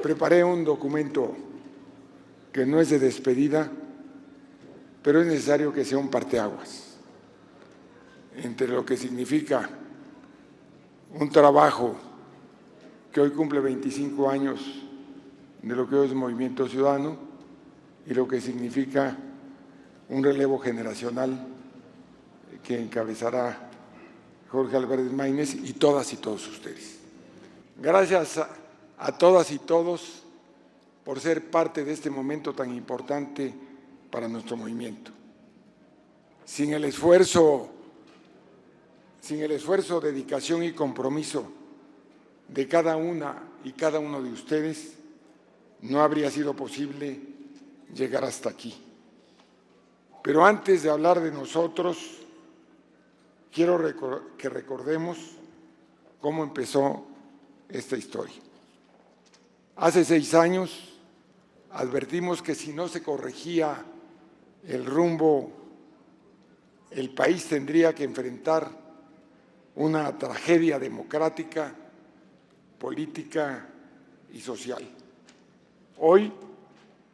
Preparé un documento que no es de despedida, pero es necesario que sea un parteaguas entre lo que significa un trabajo que hoy cumple 25 años de lo que hoy es Movimiento Ciudadano y lo que significa un relevo generacional que encabezará Jorge Álvarez Maínez y todas y todos ustedes. Gracias a todas y todos por ser parte de este momento tan importante para nuestro movimiento. Sin el esfuerzo, dedicación y compromiso de cada una y cada uno de ustedes, no habría sido posible llegar hasta aquí. Pero antes de hablar de nosotros, quiero que recordemos cómo empezó esta historia. Hace 6 años advertimos que si no se corregía el rumbo, el país tendría que enfrentar una tragedia democrática, política y social. Hoy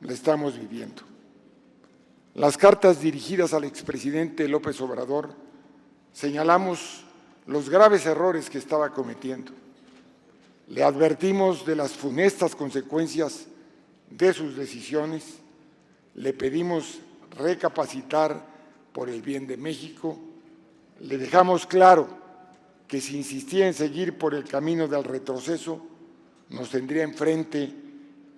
la estamos viviendo. Las cartas dirigidas al expresidente López Obrador señalamos los graves errores que estaba cometiendo. Le advertimos de las funestas consecuencias de sus decisiones, le pedimos recapacitar por el bien de México, le dejamos claro que si insistía en seguir por el camino del retroceso, nos tendría enfrente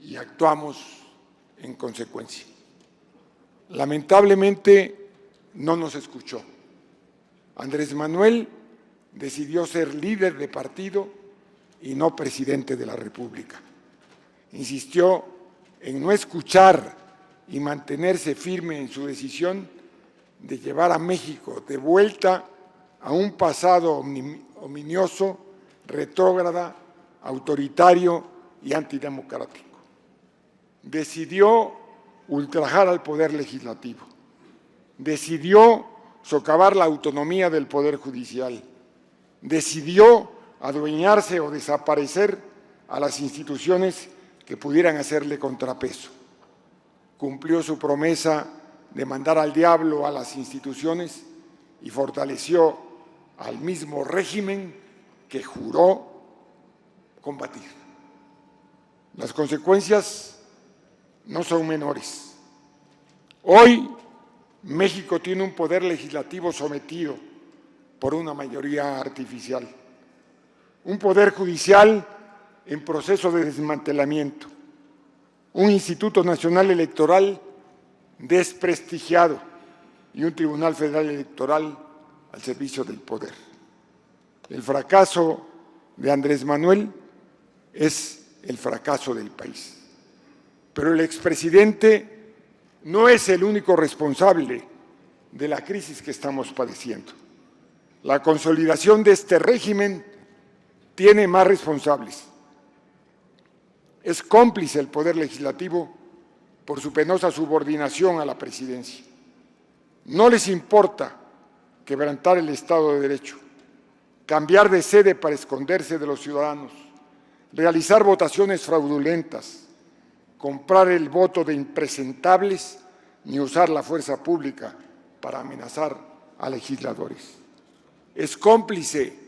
y actuamos en consecuencia. Lamentablemente no nos escuchó. Andrés Manuel decidió ser líder de partido y no presidente de la República. Insistió en no escuchar y mantenerse firme en su decisión de llevar a México de vuelta a un pasado ominioso, retrógrada, autoritario y antidemocrático. Decidió ultrajar al Poder Legislativo. Decidió socavar la autonomía del Poder Judicial. Decidió adueñarse o desaparecer a las instituciones que pudieran hacerle contrapeso. Cumplió su promesa de mandar al diablo a las instituciones y fortaleció al mismo régimen que juró combatir. Las consecuencias no son menores. Hoy México tiene un poder legislativo sometido por una mayoría artificial, un poder judicial en proceso de desmantelamiento, un Instituto Nacional Electoral desprestigiado y un Tribunal Federal Electoral al servicio del poder. El fracaso de Andrés Manuel es el fracaso del país. Pero el expresidente no es el único responsable de la crisis que estamos padeciendo. La consolidación de este régimen tiene más responsables. Es cómplice el Poder Legislativo por su penosa subordinación a la presidencia. No les importa quebrantar el Estado de Derecho, cambiar de sede para esconderse de los ciudadanos, realizar votaciones fraudulentas, comprar el voto de impresentables ni usar la fuerza pública para amenazar a legisladores. Es cómplice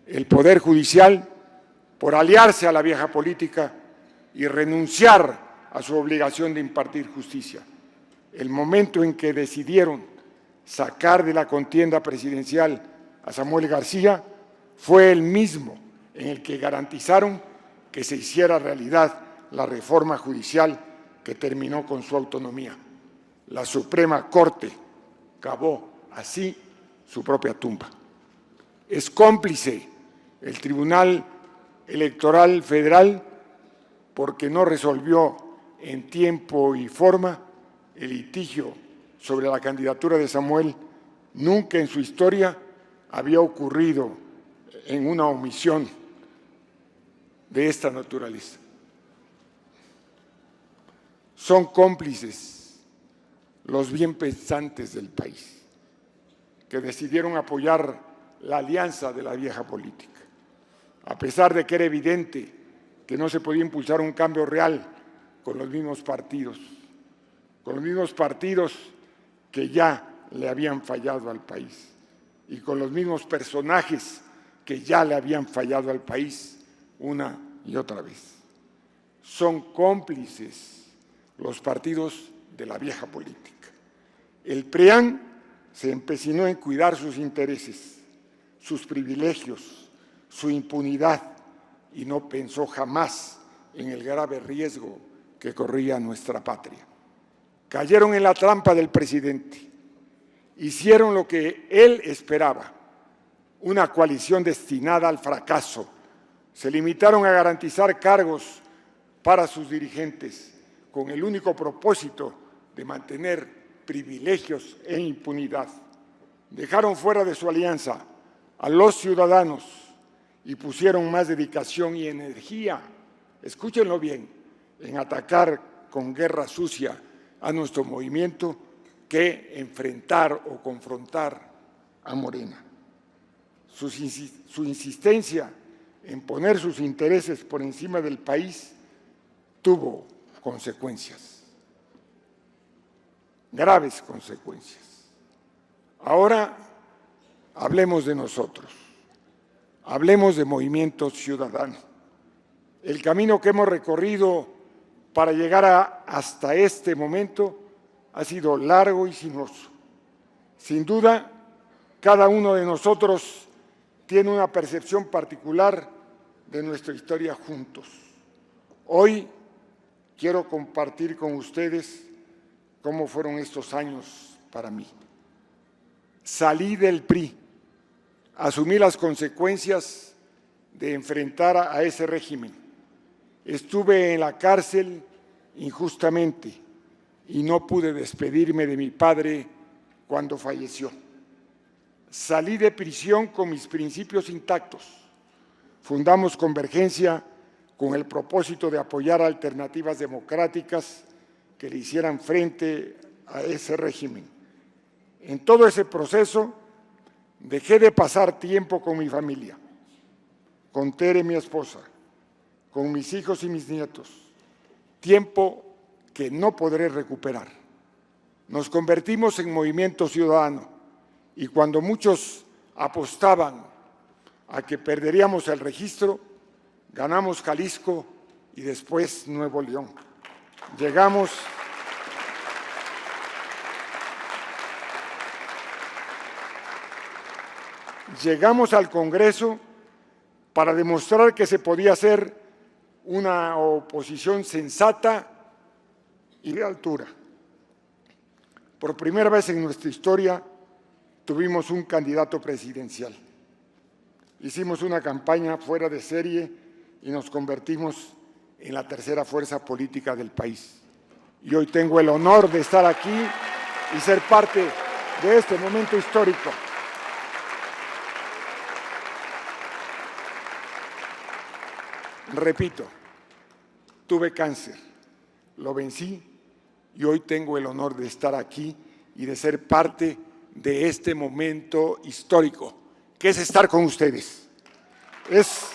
el Poder Judicial por aliarse a la vieja política y renunciar a su obligación de impartir justicia. El momento en que decidieron sacar de la contienda presidencial a Samuel García fue el mismo en el que garantizaron que se hiciera realidad la reforma judicial que terminó con su autonomía. La Suprema Corte cavó así su propia tumba. Es cómplice el Tribunal Electoral Federal porque no resolvió en tiempo y forma el litigio sobre la candidatura de Samuel. Nunca en su historia había ocurrido en una omisión de esta naturaleza. Son cómplices los bien pensantes del país que decidieron apoyar la alianza de la vieja política, a pesar de que era evidente que no se podía impulsar un cambio real con los mismos partidos que ya le habían fallado al país y con los mismos personajes que ya le habían fallado al país una y otra vez. Son cómplices los partidos de la vieja política. El PRIAN se empecinó en cuidar sus intereses, sus privilegios, su impunidad y no pensó jamás en el grave riesgo que corría nuestra patria. Cayeron en la trampa del presidente, hicieron lo que él esperaba, una coalición destinada al fracaso. Se limitaron a garantizar cargos para sus dirigentes con el único propósito de mantener privilegios e impunidad. Dejaron fuera de su alianza a los ciudadanos y pusieron más dedicación y energía, escúchenlo bien, en atacar con guerra sucia a nuestro movimiento que enfrentar o confrontar a Morena. Su insistencia en poner sus intereses por encima del país tuvo consecuencias, graves consecuencias. Ahora hablemos de nosotros, hablemos de Movimiento Ciudadano. El camino que hemos recorrido para llegar hasta este momento ha sido largo y sinuoso. Sin duda, cada uno de nosotros tiene una percepción particular de nuestra historia juntos. Hoy quiero compartir con ustedes cómo fueron estos años para mí. Salí del PRI, asumí las consecuencias de enfrentar a ese régimen. Estuve en la cárcel injustamente y no pude despedirme de mi padre cuando falleció. Salí de prisión con mis principios intactos. Fundamos Convergencia con el propósito de apoyar alternativas democráticas que le hicieran frente a ese régimen. En todo ese proceso dejé de pasar tiempo con mi familia, con Tere, mi esposa, con mis hijos y mis nietos, tiempo que no podré recuperar. Nos convertimos en Movimiento Ciudadano y cuando muchos apostaban a que perderíamos el registro, ganamos Jalisco y después Nuevo León. Llegamos al Congreso para demostrar que se podía hacer una oposición sensata y de altura. Por primera vez en nuestra historia tuvimos un candidato presidencial. Hicimos una campaña fuera de serie y nos convertimos en la tercera fuerza política del país. Y hoy tengo el honor de estar aquí y ser parte de este momento histórico. Repito, tuve cáncer, lo vencí y hoy tengo el honor de estar aquí y de ser parte de este momento histórico, que es estar con ustedes. Es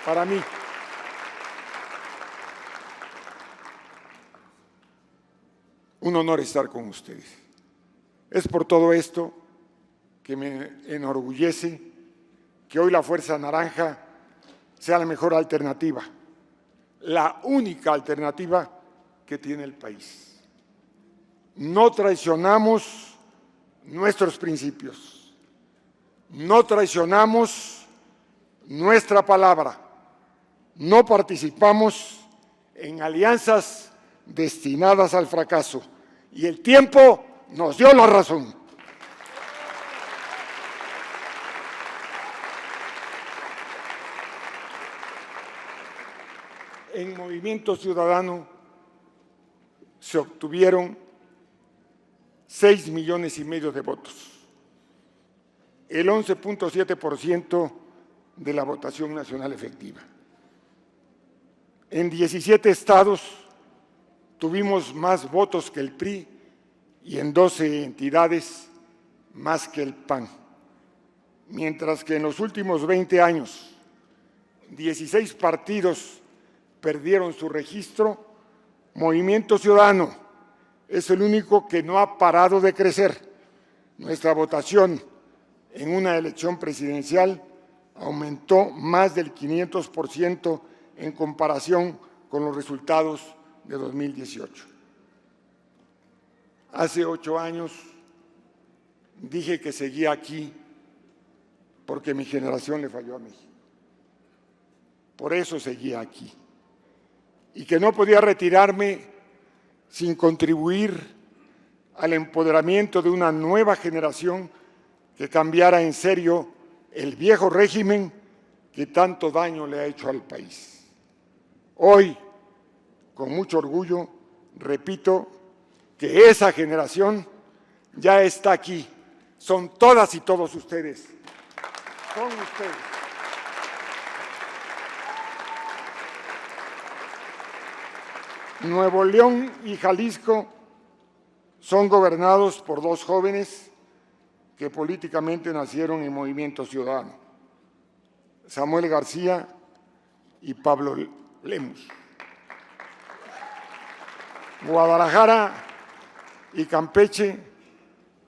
para mí un honor estar con ustedes. Es por todo esto que me enorgullece que hoy la Fuerza Naranja sea la mejor alternativa, la única alternativa que tiene el país. No traicionamos nuestros principios, no traicionamos nuestra palabra, no participamos en alianzas destinadas al fracaso y el tiempo nos dio la razón. En Movimiento Ciudadano se obtuvieron 6,5 millones de votos, el 11.7% de la votación nacional efectiva. En 17 estados tuvimos más votos que el PRI y en 12 entidades más que el PAN, mientras que en los últimos 20 años 16 partidos perdieron su registro, Movimiento Ciudadano es el único que no ha parado de crecer. Nuestra votación en una elección presidencial aumentó más del 500% en comparación con los resultados de 2018. Hace 8 años dije que seguía aquí porque mi generación le falló a México. Por eso seguía aquí. Y que no podía retirarme sin contribuir al empoderamiento de una nueva generación que cambiara en serio el viejo régimen que tanto daño le ha hecho al país. Hoy, con mucho orgullo, repito que esa generación ya está aquí. Son todas y todos ustedes. Son ustedes. Nuevo León y Jalisco son gobernados por 2 jóvenes que políticamente nacieron en Movimiento Ciudadano, Samuel García y Pablo Lemus. Guadalajara y Campeche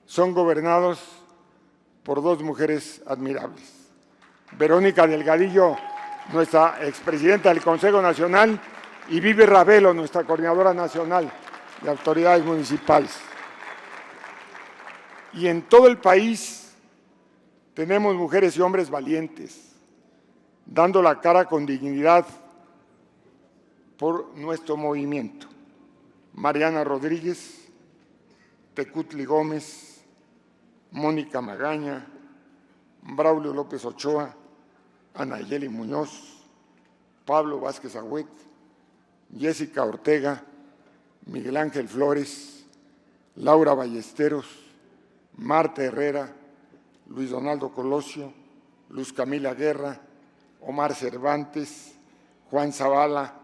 son gobernados por 2 mujeres admirables. Verónica Delgadillo, nuestra expresidenta del Consejo Nacional, y Vivi Ravelo, nuestra coordinadora nacional de autoridades municipales. Y en todo el país tenemos mujeres y hombres valientes, dando la cara con dignidad por nuestro movimiento. Mariana Rodríguez, Tecutli Gómez, Mónica Magaña, Braulio López Ochoa, Anayeli Muñoz, Pablo Vázquez Agüet, Jessica Ortega, Miguel Ángel Flores, Laura Ballesteros, Marta Herrera, Luis Donaldo Colosio, Luz Camila Guerra, Omar Cervantes, Juan Zavala,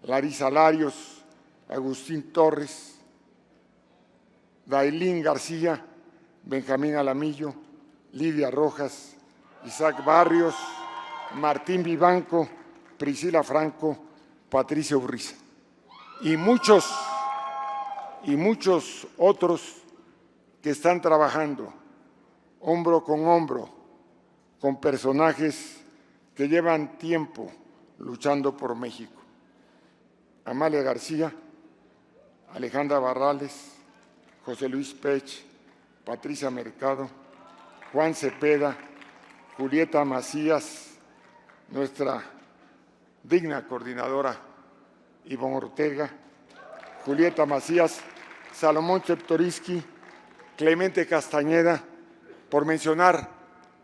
Larisa Larios, Agustín Torres, Dailín García, Benjamín Alamillo, Lidia Rojas, Isaac Barrios, Martín Vivanco, Priscila Franco, Patricia Urriza y muchos otros que están trabajando hombro con personajes que llevan tiempo luchando por México. Amalia García, Alejandra Barrales, José Luis Pech, Patricia Mercado, Juan Cepeda, Julieta Macías, nuestra digna coordinadora Ivonne Ortega, Julieta Macías, Salomón Chertoriski, Clemente Castañeda, por mencionar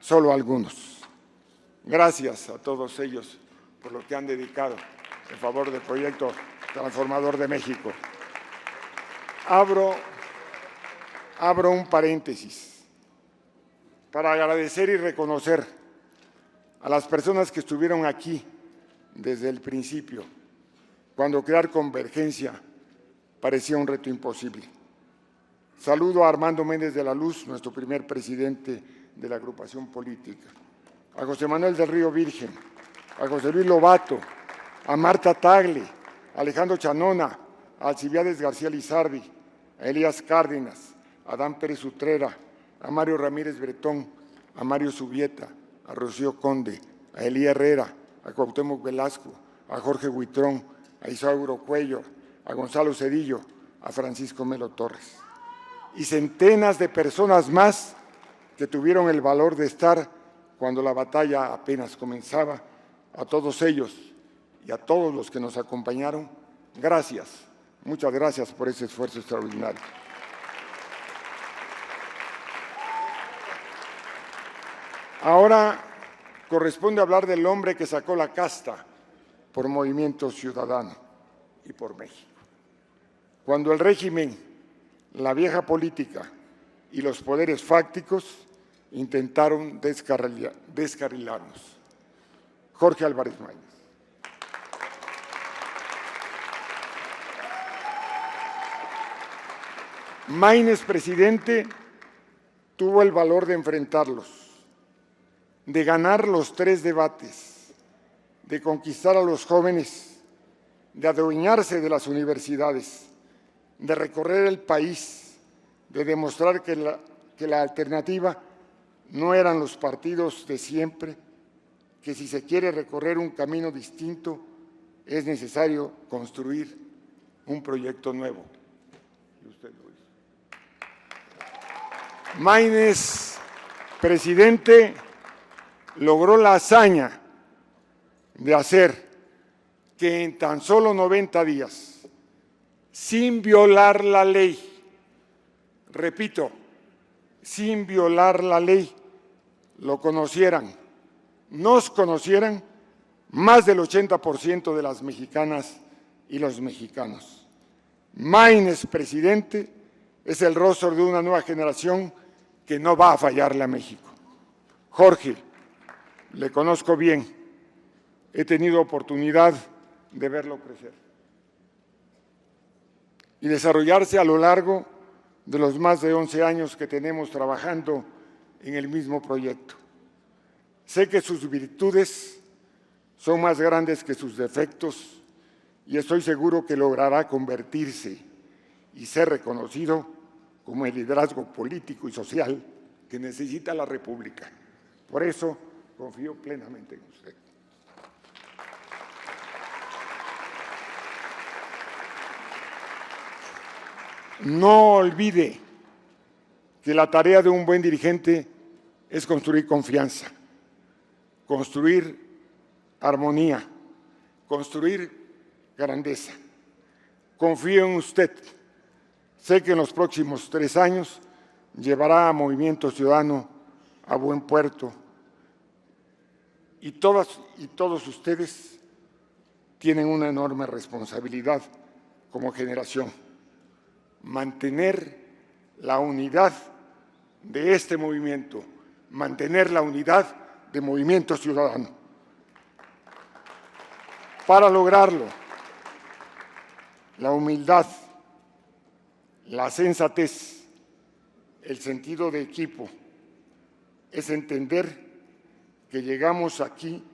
solo algunos. Gracias a todos ellos por lo que han dedicado en favor del proyecto transformador de México. Abro un paréntesis para agradecer y reconocer a las personas que estuvieron aquí desde el principio, cuando crear Convergencia parecía un reto imposible. Saludo a Armando Méndez de la Luz, nuestro primer presidente de la agrupación política, a José Manuel del Río Virgen, a José Luis Lobato, a Marta Tagle, a Alejandro Chanona, a Alcibiades García Lizardi, a Elías Cárdenas, a Adán Pérez Utrera, a Mario Ramírez Bretón, a Mario Subieta, a Rocío Conde, a Elía Herrera, a Cuauhtémoc Velasco, a Jorge Huitrón, a Isauro Cuello, a Gonzalo Cedillo, a Francisco Melo Torres. Y centenas de personas más que tuvieron el valor de estar cuando la batalla apenas comenzaba. A todos ellos y a todos los que nos acompañaron, gracias, muchas gracias por ese esfuerzo extraordinario. Ahora corresponde hablar del hombre que sacó la casta por Movimiento Ciudadano y por México. Cuando el régimen, la vieja política y los poderes fácticos intentaron descarrilarnos. Jorge Álvarez Maínez. Maínez, presidente, tuvo el valor de enfrentarlos, de ganar los 3 debates, de conquistar a los jóvenes, de adueñarse de las universidades, de recorrer el país, de demostrar que la alternativa no eran los partidos de siempre, que si se quiere recorrer un camino distinto, es necesario construir un proyecto nuevo. Y usted lo hizo. Maínez, presidente, logró la hazaña de hacer que en tan solo 90 días, sin violar la ley, repito, sin violar la ley, lo conocieran, nos conocieran más del 80% de las mexicanas y los mexicanos. Maínez, presidente, es el rostro de una nueva generación que no va a fallarle a México. Jorge, le conozco bien, he tenido oportunidad de verlo crecer y desarrollarse a lo largo de los más de 11 años que tenemos trabajando en el mismo proyecto. Sé que sus virtudes son más grandes que sus defectos y estoy seguro que logrará convertirse y ser reconocido como el liderazgo político y social que necesita la República. Por eso confío plenamente en usted. No olvide que la tarea de un buen dirigente es construir confianza, construir armonía, construir grandeza. Confío en usted. Sé que en los próximos 3 años llevará a Movimiento Ciudadano a buen puerto. Y todas y todos ustedes tienen una enorme responsabilidad como generación. Mantener la unidad de este movimiento, mantener la unidad de Movimiento Ciudadano. Para lograrlo, la humildad, la sensatez, el sentido de equipo, es entender que llegamos aquí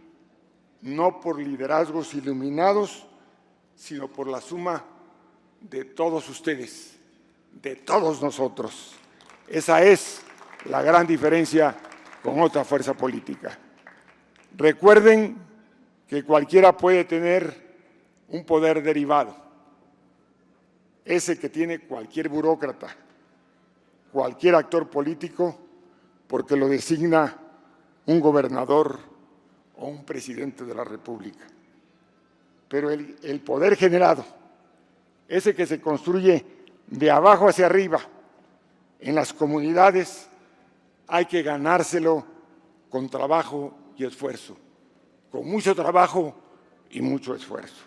no por liderazgos iluminados, sino por la suma de todos ustedes, de todos nosotros. Esa es la gran diferencia con otra fuerza política. Recuerden que cualquiera puede tener un poder derivado, ese que tiene cualquier burócrata, cualquier actor político, porque lo designa un gobernador o un presidente de la República. Pero el poder generado, ese que se construye de abajo hacia arriba, en las comunidades, hay que ganárselo con trabajo y esfuerzo, con mucho trabajo y mucho esfuerzo.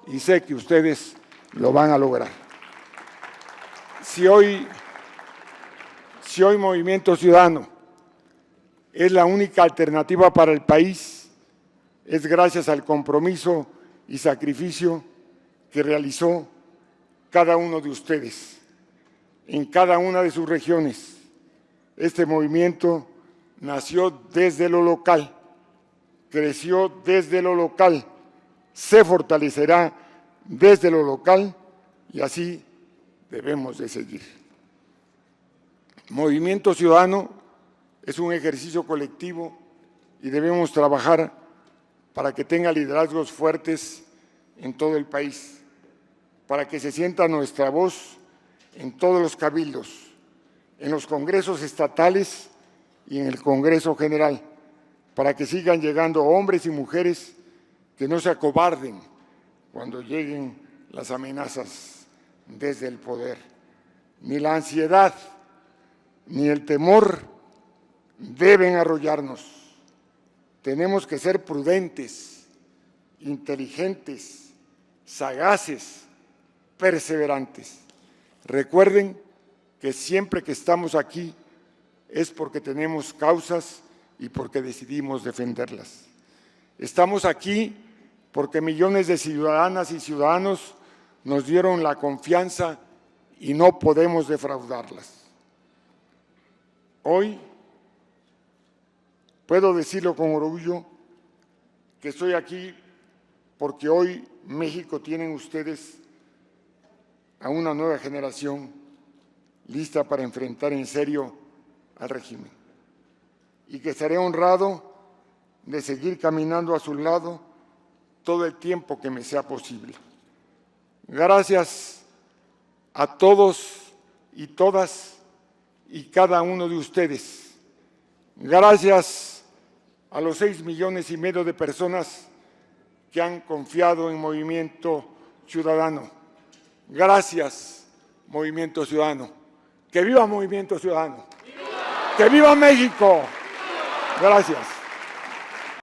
Y sé que ustedes lo van a lograr. Si hoy Movimiento Ciudadano es la única alternativa para el país, es gracias al compromiso y sacrificio que realizó cada uno de ustedes en cada una de sus regiones. Este movimiento nació desde lo local, creció desde lo local, se fortalecerá desde lo local y así debemos de seguir. Movimiento Ciudadano es un ejercicio colectivo y debemos trabajar para que tenga liderazgos fuertes en todo el país, para que se sienta nuestra voz en todos los cabildos, en los congresos estatales y en el Congreso General, para que sigan llegando hombres y mujeres que no se acobarden cuando lleguen las amenazas desde el poder. Ni la ansiedad ni el temor deben arrollarnos. Tenemos que ser prudentes, inteligentes, sagaces, perseverantes. Recuerden que siempre que estamos aquí es porque tenemos causas y porque decidimos defenderlas. Estamos aquí porque millones de ciudadanas y ciudadanos nos dieron la confianza y no podemos defraudarlas. Hoy puedo decirlo con orgullo que estoy aquí porque hoy México tienen ustedes a una nueva generación lista para enfrentar en serio al régimen, y que estaré honrado de seguir caminando a su lado todo el tiempo que me sea posible. Gracias a todos y todas y cada uno de ustedes. Gracias a los 6,5 millones de personas que han confiado en Movimiento Ciudadano. Gracias, Movimiento Ciudadano. ¡Que viva Movimiento Ciudadano! ¡Que viva México! Gracias.